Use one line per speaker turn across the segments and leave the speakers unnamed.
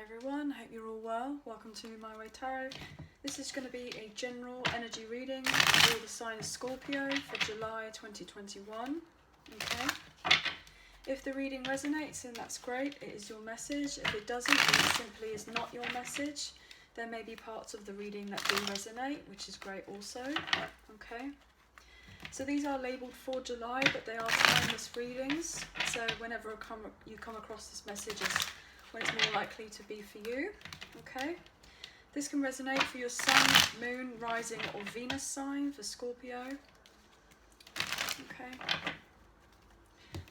Hi everyone, hope you're all well. Welcome to My Way Tarot. This is going to be a general energy reading for the sign of Scorpio for July 2021. Okay. If the reading resonates, then that's great. It is your message. If it doesn't, then it simply is not your message. There may be parts of the reading that do resonate, which is great also. Okay. So these are labelled for July, but they are timeless readings. So whenever you come across this message, is when it's more likely to be for you. Okay. This can resonate for your Sun, Moon, Rising or Venus sign for Scorpio. Okay.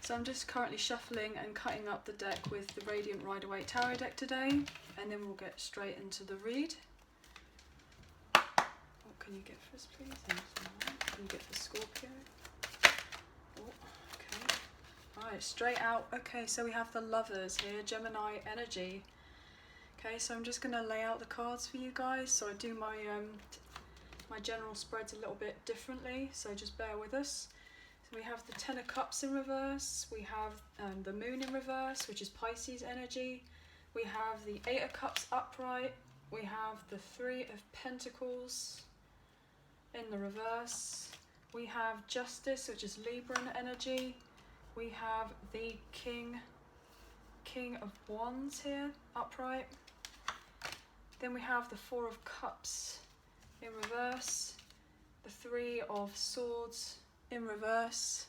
So I'm just currently shuffling and cutting up the deck with the Radiant Rider-Waite Tarot deck today, and then we'll get straight into the read. What can you get for us, please? What can you get for Scorpio? Oh, okay. Right, straight out. Okay, so we have the Lovers here, Gemini energy. Okay, so I'm just going to lay out the cards for you guys. So I do my my general spreads a little bit differently, so just bear with us. So we have the Ten of Cups in reverse, we have the Moon in reverse, which is Pisces energy. We have the Eight of Cups upright, we have the Three of Pentacles in the reverse, we have Justice, which is Libran energy. We have the King of Wands here, upright. Then we have the Four of Cups in reverse, the Three of Swords in reverse.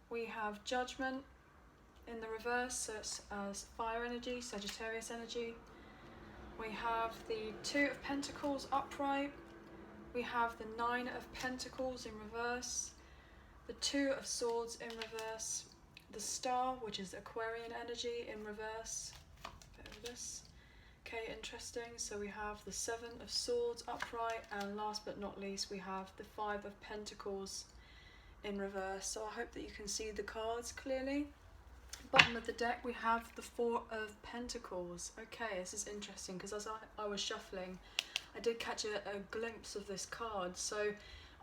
We have Judgment in the reverse, so it's fire energy, Sagittarius energy. We have the Two of Pentacles upright. We have the Nine of Pentacles in reverse, the Two of Swords in reverse, the Star, which is Aquarian energy, in reverse. Bear with this. Okay, interesting. So we have the Seven of Swords upright, and last but not least, we have the Five of Pentacles in reverse. So I hope that you can see the cards clearly. Bottom of the deck, we have the Four of Pentacles. Okay, this is interesting because as I was shuffling, I did catch a glimpse of this card. So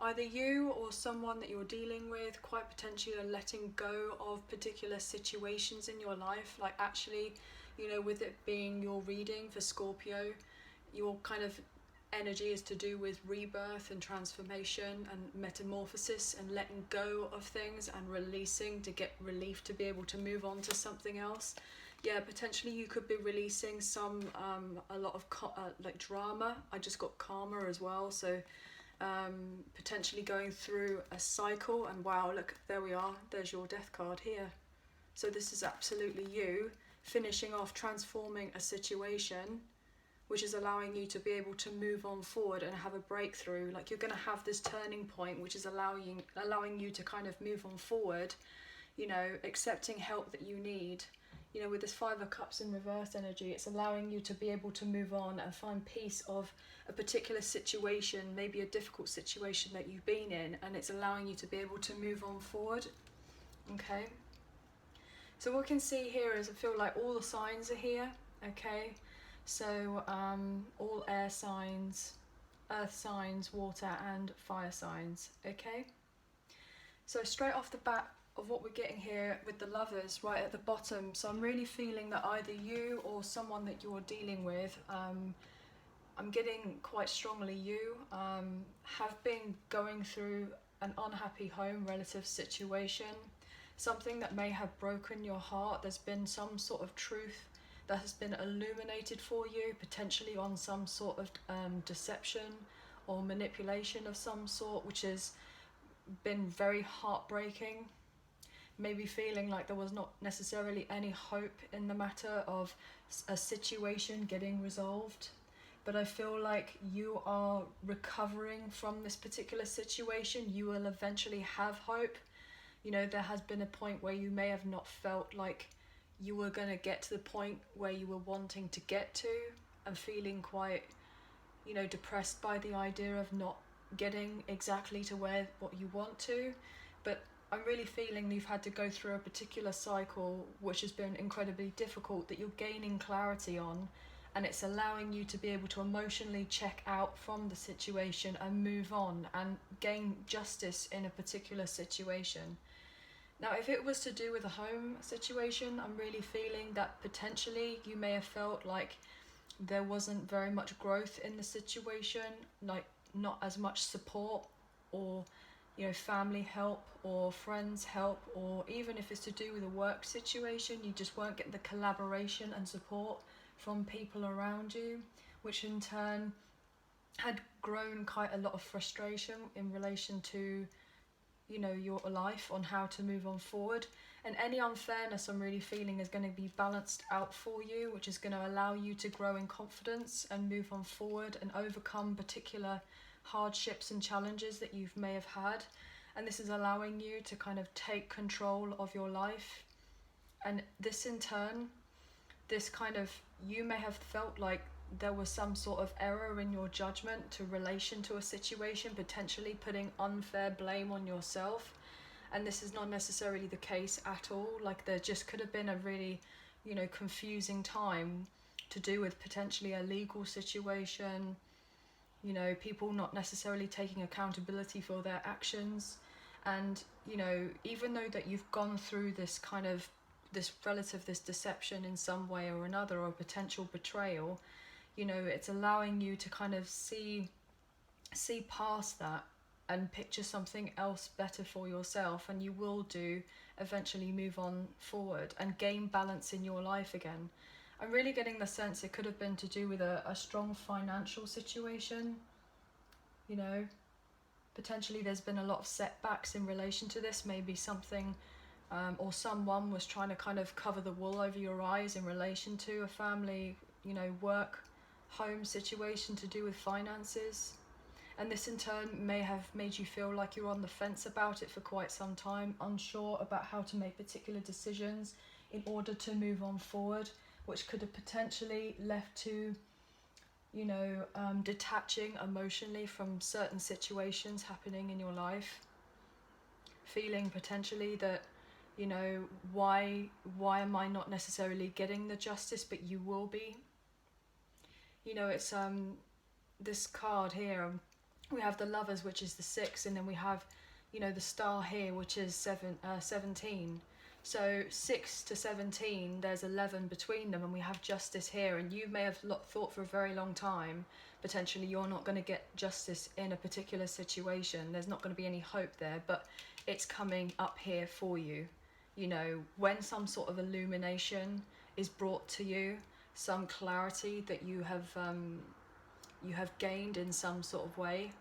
either you or someone that you're dealing with quite potentially are letting go of particular situations in your life. Like actually, you know, with it being your reading for Scorpio, your kind of energy is to do with rebirth and transformation and metamorphosis and letting go of things and releasing to get relief to be able to move on to something else. Yeah, potentially you could be releasing some a lot of like drama. I just got karma as well, so potentially going through a cycle. And wow, look, there we are, there's your death card here. So this is absolutely you finishing off, transforming a situation, which is allowing you to be able to move on forward and have a breakthrough. Like you're going to have this turning point, which is allowing you to kind of move on forward, you know, accepting help that you need. You know, with this Five of Cups in reverse energy, it's allowing you to be able to move on and find peace of a particular situation, maybe a difficult situation that you've been in, and it's allowing you to be able to move on forward. Okay. So what we can see here is I feel like all the signs are here. Okay. So all air signs, earth signs, water and fire signs. Okay. So straight off the bat of what we're getting here with the Lovers right at the bottom, so I'm really feeling that either you or someone that you're dealing with, I'm getting quite strongly you have been going through an unhappy home relative situation, something that may have broken your heart. There's been some sort of truth that has been illuminated for you, potentially on some sort of deception or manipulation of some sort, which has been very heartbreaking. Maybe feeling like there was not necessarily any hope in the matter of a situation getting resolved. But I feel like you are recovering from this particular situation. You will eventually have hope. You know, there has been a point where you may have not felt like you were going to get to the point where you were wanting to get to, and feeling quite, you know, depressed by the idea of not getting exactly to what you want to. But I'm really feeling you've had to go through a particular cycle which has been incredibly difficult, that you're gaining clarity on, and it's allowing you to be able to emotionally check out from the situation and move on and gain justice in a particular situation. Now, if it was to do with a home situation, I'm really feeling that potentially you may have felt like there wasn't very much growth in the situation, like not as much support, or family help or friends help, or even if it's to do with a work situation, you just weren't getting the collaboration and support from people around you, which in turn had grown quite a lot of frustration in relation to your life, on how to move on forward. And any unfairness I'm really feeling is going to be balanced out for you, which is going to allow you to grow in confidence and move on forward and overcome particular hardships and challenges that you may have had. And this is allowing you to kind of take control of your life. And this in turn, you may have felt like there was some sort of error in your judgment to relation to a situation, potentially putting unfair blame on yourself. And this is not necessarily the case at all. Like, there just could have been a really, confusing time to do with potentially a legal situation, people not necessarily taking accountability for their actions. And, even though that you've gone through this this deception in some way or another, or potential betrayal, it's allowing you to kind of see past that and picture something else better for yourself, and you will eventually move on forward and gain balance in your life again. I'm really getting the sense it could have been to do with a strong financial situation. Potentially there's been a lot of setbacks in relation to this. Maybe something or someone was trying to kind of cover the wool over your eyes in relation to a family, work, home situation to do with finances. And this in turn may have made you feel like you're on the fence about it for quite some time, unsure about how to make particular decisions in order to move on forward, which could have potentially left to detaching emotionally from certain situations happening in your life, feeling potentially that why am I not necessarily getting the justice, but you will be. It's this card here, we have the Lovers, which is the 6, and then we have the Star here, which is 17. So 6 to 17, there's 11 between them, and we have justice here. And you may have thought for a very long time, potentially you're not going to get justice in a particular situation. There's not going to be any hope there, but it's coming up here for you. When some sort of illumination is brought to you, some clarity that you have gained in some sort of way,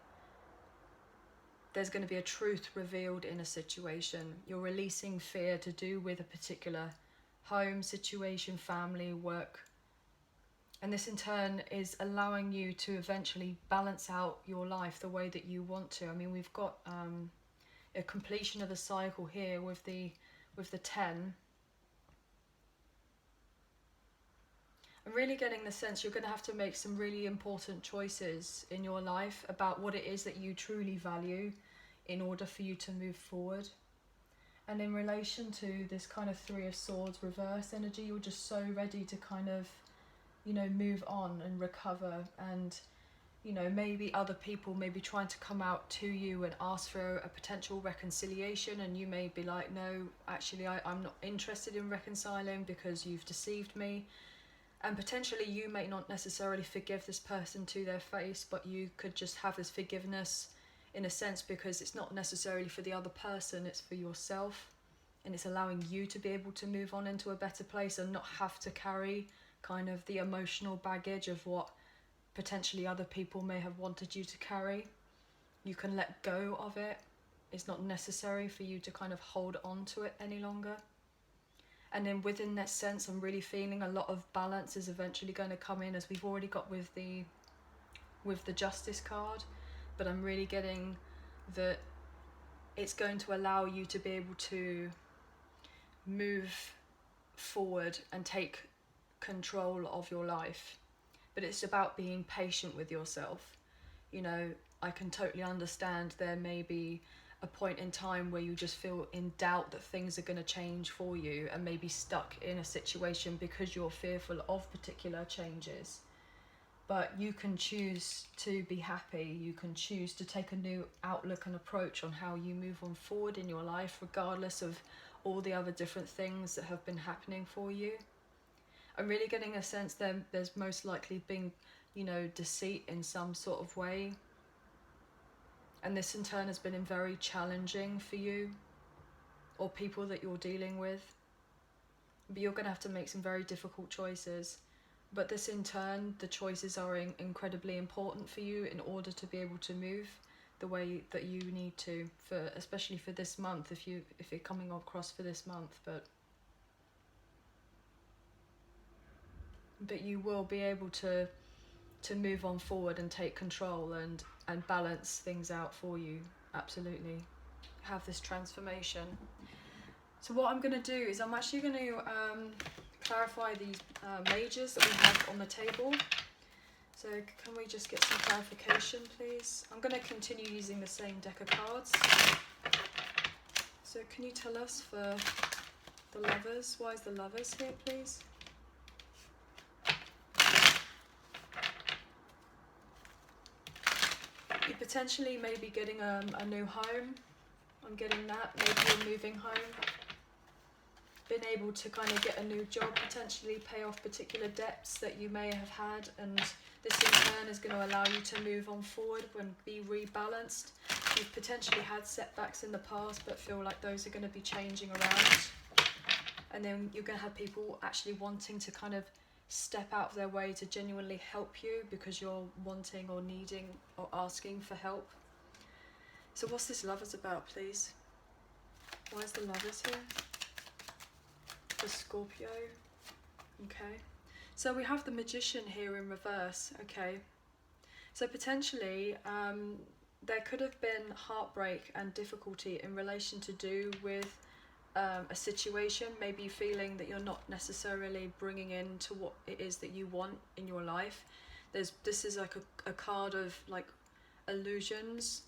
there's going to be a truth revealed in a situation. You're releasing fear to do with a particular home situation, family, work. And this in turn is allowing you to eventually balance out your life the way that you want to. I mean, we've got a completion of the cycle here with the 10. I'm really getting the sense you're going to have to make some really important choices in your life about what it is that you truly value in order for you to move forward. And in relation to this kind of 3 of Swords reverse energy, you're just so ready to kind of, move on and recover. And, maybe other people may be trying to come out to you and ask for a potential reconciliation, and you may be like, no, actually I'm not interested in reconciling because you've deceived me. And potentially you may not necessarily forgive this person to their face, but you could just have this forgiveness in a sense because it's not necessarily for the other person, it's for yourself. And it's allowing you to be able to move on into a better place and not have to carry kind of the emotional baggage of what potentially other people may have wanted you to carry. You can let go of it. It's not necessary for you to kind of hold on to it any longer. And then within that sense, I'm really feeling a lot of balance is eventually going to come in, as we've already got with the Justice card. But I'm really getting that it's going to allow you to be able to move forward and take control of your life. But it's about being patient with yourself. I can totally understand there may be a point in time where you just feel in doubt that things are going to change for you, and maybe stuck in a situation because you're fearful of particular changes. But you can choose to be happy. You can choose to take a new outlook and approach on how you move on forward in your life, regardless of all the other different things that have been happening for you. I'm really getting a sense that there's most likely been, you know, deceit in some sort of way. And this in turn has been very challenging for you or people that you're dealing with. But you're going to have to make some very difficult choices. But this in turn, the choices are incredibly important for you in order to be able to move the way that you need to, for especially for this month, if you're coming across for this month. But you will be able to move on forward and take control and balance things out for you. Absolutely. Have this transformation. So what I'm going to do is I'm actually going to clarify these majors that we have on the table. So can we just get some clarification, please? I'm going to continue using the same deck of cards. So can you tell us for the Lovers, why is the Lovers here, please? You potentially may be getting a new home. I'm getting that. Maybe you're moving home. Been able to kind of get a new job, potentially pay off particular debts that you may have had, and this in turn is going to allow you to move on forward and be rebalanced. You've potentially had setbacks in the past but feel like those are going to be changing around, and then you're going to have people actually wanting to kind of step out of their way to genuinely help you because you're wanting or needing or asking for help. So what's this Lovers about, please? Why is the Lovers here? The Scorpio. Okay. So we have the Magician here in reverse. Okay. So potentially there could have been heartbreak and difficulty in relation to do with a situation, maybe feeling that you're not necessarily bringing in to what it is that you want in your life. This is like a card of like illusions.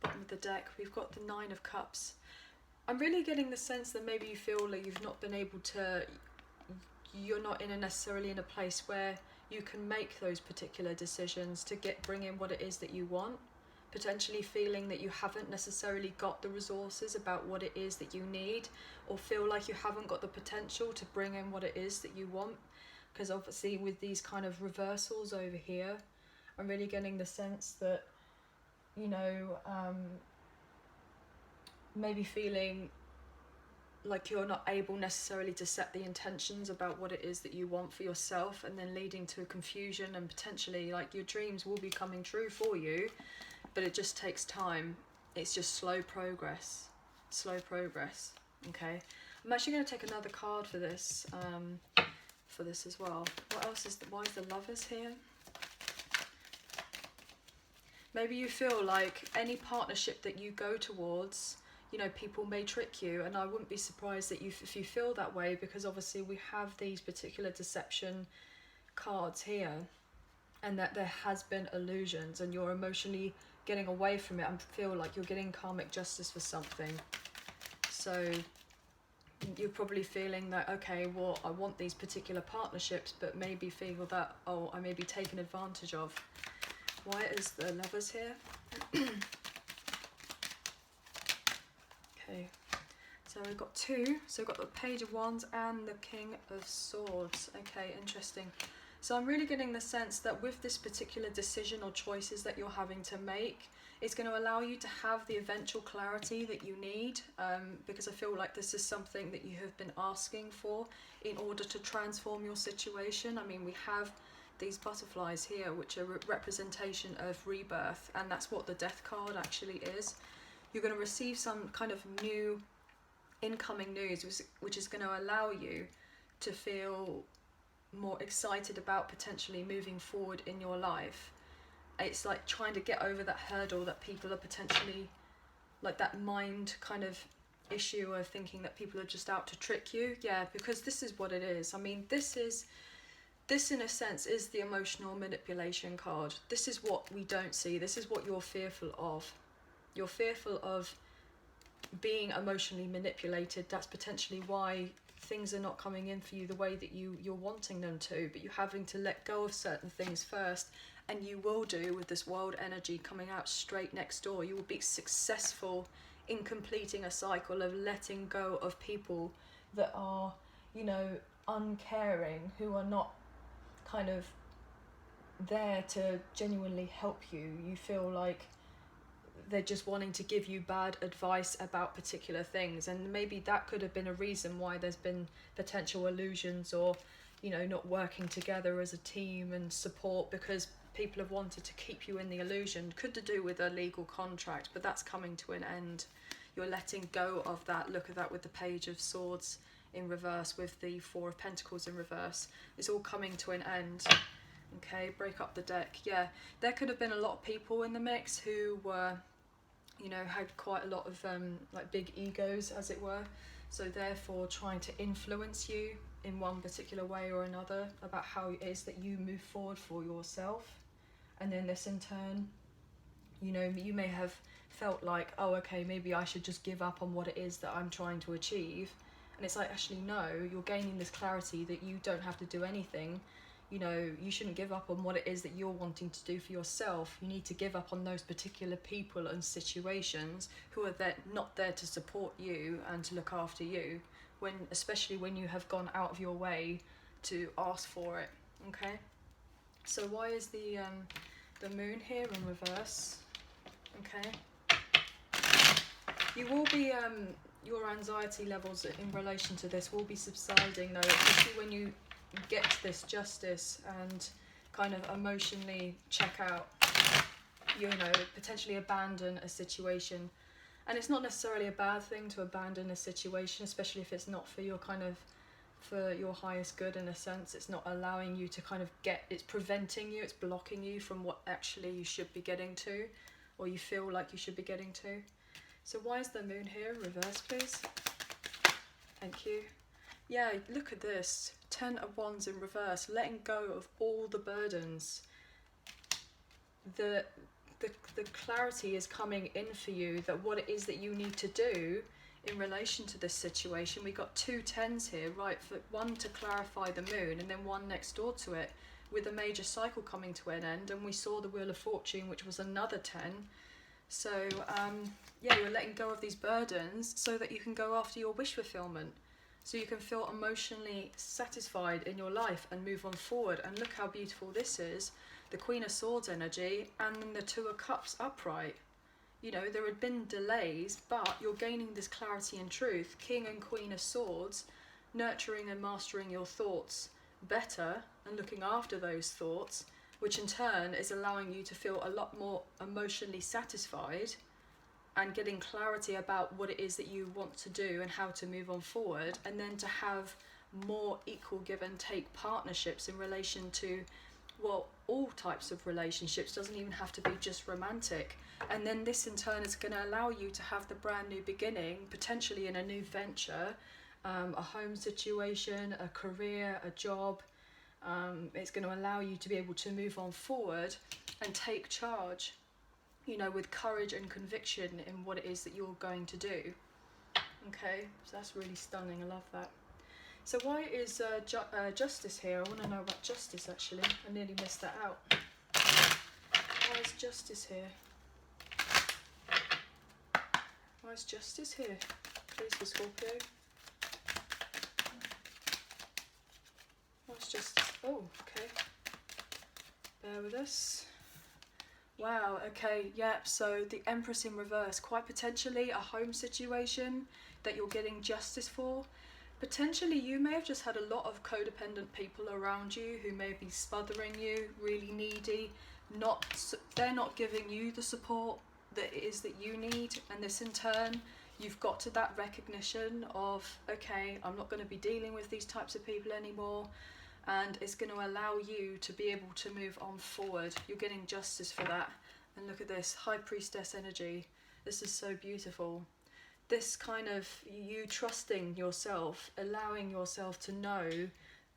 Bottom of the deck, we've got the Nine of Cups. I'm really getting the sense that maybe you feel like you've not been able to, you're not necessarily in a place where you can make those particular decisions to bring in what it is that you want. Potentially feeling that you haven't necessarily got the resources about what it is that you need, or feel like you haven't got the potential to bring in what it is that you want. Because obviously with these kind of reversals over here, I'm really getting the sense that, you know, maybe feeling like you're not able necessarily to set the intentions about what it is that you want for yourself, and then leading to confusion, and potentially like your dreams will be coming true for you, but it just takes time. It's just slow progress. Okay, I'm actually going to take another card for this as well. What else is why is the Lovers here? Maybe you feel like any partnership that you go towards, you know, people may trick you, and I wouldn't be surprised that if you feel that way, because obviously we have these particular deception cards here, and that there has been illusions and you're emotionally getting away from it. I feel like you're getting karmic justice for something. So you're probably feeling that, okay, well, I want these particular partnerships, but maybe feel that, oh, I may be taken advantage of. Why is the Lovers here? Okay, so we've got two. So we've got the Page of Wands and the King of Swords. Okay, interesting. So I'm really getting the sense that with this particular decision or choices that you're having to make, it's going to allow you to have the eventual clarity that you need, because I feel like this is something that you have been asking for in order to transform your situation. I mean, we have these butterflies here, which are a representation of rebirth, and that's what the Death card actually is. You're going to receive some kind of new incoming news, which is going to allow you to feel more excited about potentially moving forward in your life. It's like trying to get over that hurdle that people are potentially, like that mind kind of issue of thinking that people are just out to trick you. Yeah, because this is what it is. I mean, this in a sense is the emotional manipulation card. This is what we don't see. This is what you're fearful of. You're fearful of being emotionally manipulated. That's potentially why things are not coming in for you the way that you're wanting them to, but you're having to let go of certain things first, and you will do with this world energy coming out straight next door. You will be successful in completing a cycle of letting go of people that are, you know, uncaring, who are not kind of there to genuinely help you. You feel like they're just wanting to give you bad advice about particular things, and maybe that could have been a reason why there's been potential illusions, or, you know, not working together as a team and support, because people have wanted to keep you in the illusion. Could to do with a legal contract, but that's coming to an end. You're letting go of that. Look at that with the Page of Swords in reverse, with the Four of Pentacles in reverse. It's all coming to an end. Okay, break up the deck. Yeah, there could have been a lot of people in the mix who were, you know, had quite a lot of like big egos, as it were, so therefore trying to influence you in one particular way or another about how it is that you move forward for yourself. And then this in turn, you know, you may have felt like, oh, okay, maybe I should just give up on what it is that I'm trying to achieve. And it's like, actually no, you're gaining this clarity that you don't have to do anything. You know, you shouldn't give up on what it is that you're wanting to do for yourself. You need to give up on those particular people and situations who are there, not there to support you and to look after you, when, especially when you have gone out of your way to ask for it. Okay, so why is the moon here in reverse? Okay, you will be your anxiety levels in relation to this will be subsiding, though, especially when you get to this justice and kind of emotionally check out, you know, potentially abandon a situation. And it's not necessarily a bad thing to abandon a situation, especially if it's not for your kind of, for your highest good in a sense. It's not allowing you to kind of get, it's preventing you, it's blocking you from what actually you should be getting to, or you feel like you should be getting to. So why is the moon here? Reverse, please. Thank you. Yeah, look at this. 10 of Wands in reverse, letting go of all the burdens. The clarity is coming in for you that what it is that you need to do in relation to this situation. We got 2 10s here, right? For one to clarify the moon, and then one next door to it, with a major cycle coming to an end. And we saw the Wheel of Fortune, which was another 10. So yeah, you're letting go of these burdens so that you can go after your wish fulfillment. So you can feel emotionally satisfied in your life and move on forward. And look how beautiful this is. The Queen of Swords energy and then the Two of Cups upright. You know, there had been delays, but you're gaining this clarity and truth. King and Queen of Swords, nurturing and mastering your thoughts better and looking after those thoughts, which in turn is allowing you to feel a lot more emotionally satisfied and getting clarity about what it is that you want to do and how to move on forward, and then to have more equal give and take partnerships in relation to, well, all types of relationships. Doesn't even have to be just romantic. And then this in turn is going to allow you to have the brand new beginning, potentially in a new venture, a home situation, a career, a job. It's going to allow you to be able to move on forward and take charge, you know, with courage and conviction in what it is that you're going to do. Okay, so that's really stunning. I love that. So why is justice here? I want to know about justice, actually. I nearly missed that out. Why is justice here? Why is justice here? Please, for Scorpio. What's justice? Oh, okay. Bear with us. Wow, okay, yep, so the Empress in reverse, quite potentially a home situation that you're getting justice for. Potentially you may have just had a lot of codependent people around you who may be smothering you, really needy, they're not giving you the support that it is that you need, and this in turn, you've got to that recognition of, okay, I'm not going to be dealing with these types of people anymore. And it's going to allow you to be able to move on forward. You're getting justice for that. And look at this, High Priestess energy. This is so beautiful. This kind of you trusting yourself, allowing yourself to know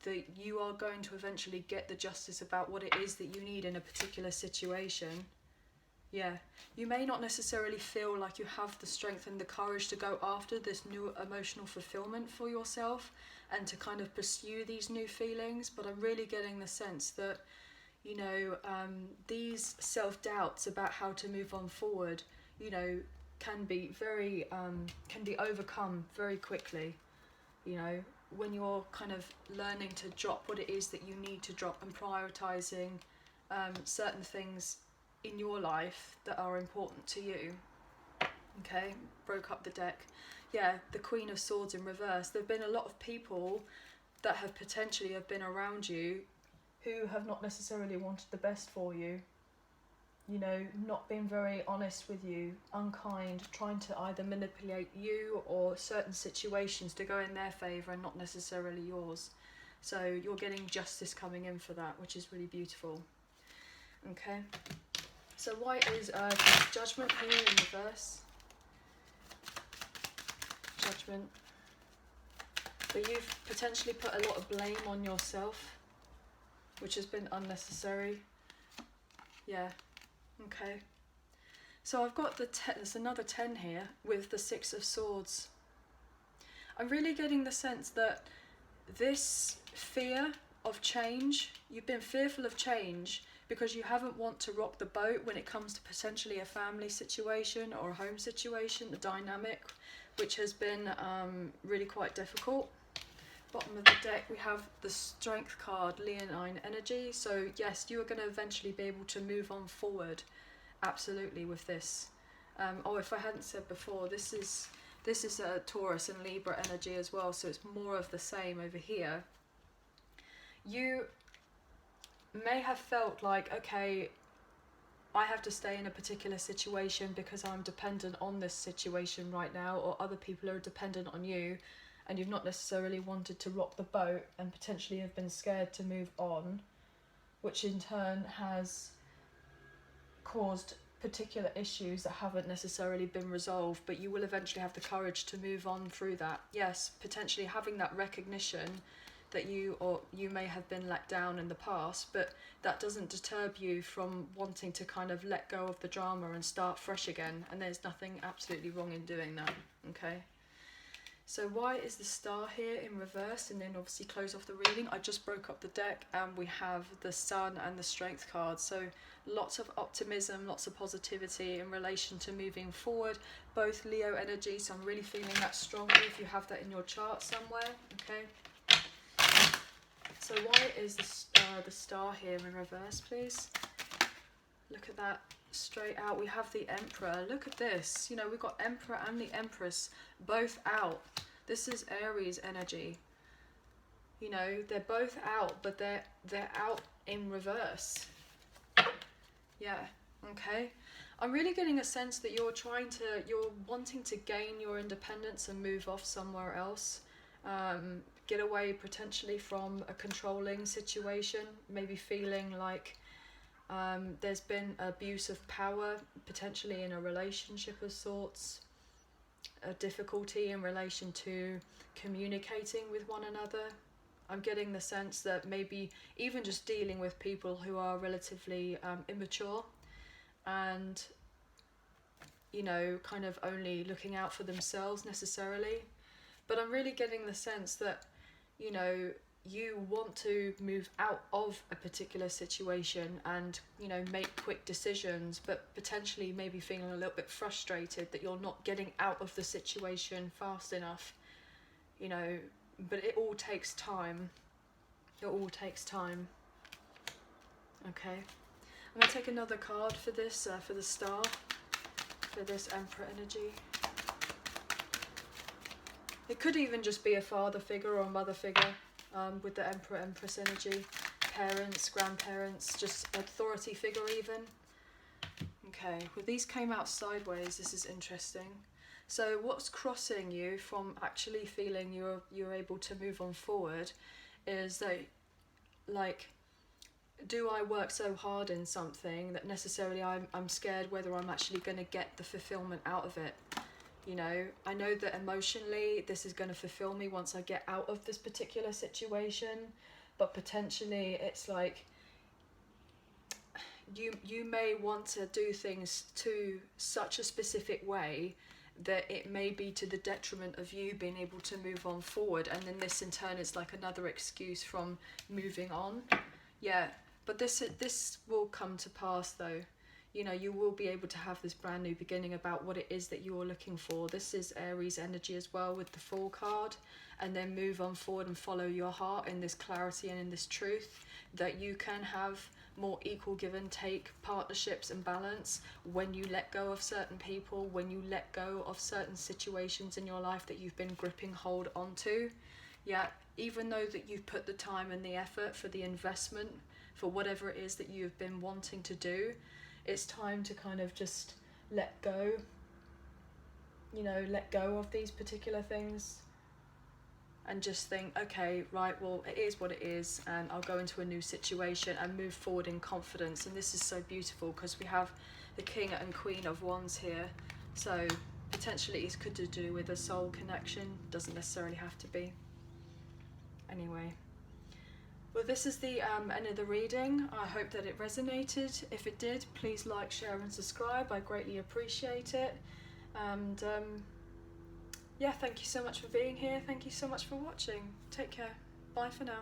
that you are going to eventually get the justice about what it is that you need in a particular situation. Yeah, you may not necessarily feel like you have the strength and the courage to go after this new emotional fulfillment for yourself and to kind of pursue these new feelings, but I'm really getting the sense that, you know, these self-doubts about how to move on forward, you know, can be very can be overcome very quickly, you know, when you're kind of learning to drop what it is that you need to drop and prioritizing certain things in your life that are important to you. Okay, broke up the deck. Yeah, the Queen of Swords in reverse. There have been a lot of people that have potentially have been around you who have not necessarily wanted the best for you. You know, not being very honest with you, unkind, trying to either manipulate you or certain situations to go in their favour and not necessarily yours. So you're getting justice coming in for that, which is really beautiful. Okay, so why is Judgment here in reverse? Judgment. But you've potentially put a lot of blame on yourself, which has been unnecessary. Yeah. Okay, so I've got the 10, there's another 10 here with the 6 of Swords. I'm really getting the sense that this fear of change, you've been fearful of change because you haven't want to rock the boat when it comes to potentially a family situation or a home situation, the dynamic, which has been really quite difficult. Bottom of the deck we have the Strength card, Leonine energy. So yes, you are going to eventually be able to move on forward, absolutely, with this. Oh, if I hadn't said before, this is a Taurus and Libra energy as well, so it's more of the same over here. You may have felt like, okay, I have to stay in a particular situation because I'm dependent on this situation right now, or other people are dependent on you, and you've not necessarily wanted to rock the boat and potentially have been scared to move on, which in turn has caused particular issues that haven't necessarily been resolved, but you will eventually have the courage to move on through that. Yes, potentially having that recognition that you may have been let down in the past, but that doesn't deter you from wanting to kind of let go of the drama and start fresh again, and there's nothing absolutely wrong in doing that. Okay, so why is the Star here in reverse? And then obviously close off the reading. I just broke up the deck and we have the Sun and the Strength card, so lots of optimism, lots of positivity in relation to moving forward, both Leo energy, so I'm really feeling that strongly if you have that in your chart somewhere. Okay, so why is the Star here in reverse, please? Look at that, straight out. We have the Emperor. Look at this. You know, we've got Emperor and the Empress both out. This is Aries energy. You know, they're both out, but they're out in reverse. Yeah, okay. I'm really getting a sense that you're wanting to gain your independence and move off somewhere else. Get away potentially from a controlling situation, maybe feeling like there's been abuse of power, potentially in a relationship of sorts, a difficulty in relation to communicating with one another. I'm getting the sense that maybe even just dealing with people who are relatively immature and, you know, kind of only looking out for themselves necessarily. But I'm really getting the sense that, you know, you want to move out of a particular situation and, you know, make quick decisions, but potentially maybe feeling a little bit frustrated that you're not getting out of the situation fast enough, you know, but it all takes time. It all takes time. Okay, I'm going to take another card for this, for the Star, for this Emperor energy. It could even just be a father figure or a mother figure with the Emperor Empress energy. Parents, grandparents, just authority figure even. Okay, well these came out sideways. This is interesting. So what's crossing you from actually feeling you're able to move on forward is that, like, do I work so hard in something that necessarily I'm scared whether I'm actually going to get the fulfillment out of it. You know, I know that emotionally this is going to fulfill me once I get out of this particular situation, but potentially it's like you may want to do things to such a specific way that it may be to the detriment of you being able to move on forward, and then this in turn is like another excuse from moving on. Yeah, but this will come to pass though. you know, you will be able to have this brand new beginning about what it is that you're looking for. This is Aries energy as well with the Fool card, and then move on forward and follow your heart in this clarity and in this truth that you can have more equal give and take partnerships and balance when you let go of certain people, when you let go of certain situations in your life that you've been gripping hold onto. Yeah, even though that you've put the time and the effort for the investment for whatever it is that you've been wanting to do, it's time to kind of just let go, you know, let go of these particular things and just think, okay, right, well, it is what it is, and I'll go into a new situation and move forward in confidence. And this is so beautiful because we have the King and Queen of Wands here, so potentially it could do with a soul connection, doesn't necessarily have to be. Anyway, well, this is the end of the reading. I hope that it resonated. If it did, please like, share and subscribe. I greatly appreciate it. And yeah, thank you so much for being here. Thank you so much for watching. Take care. Bye for now.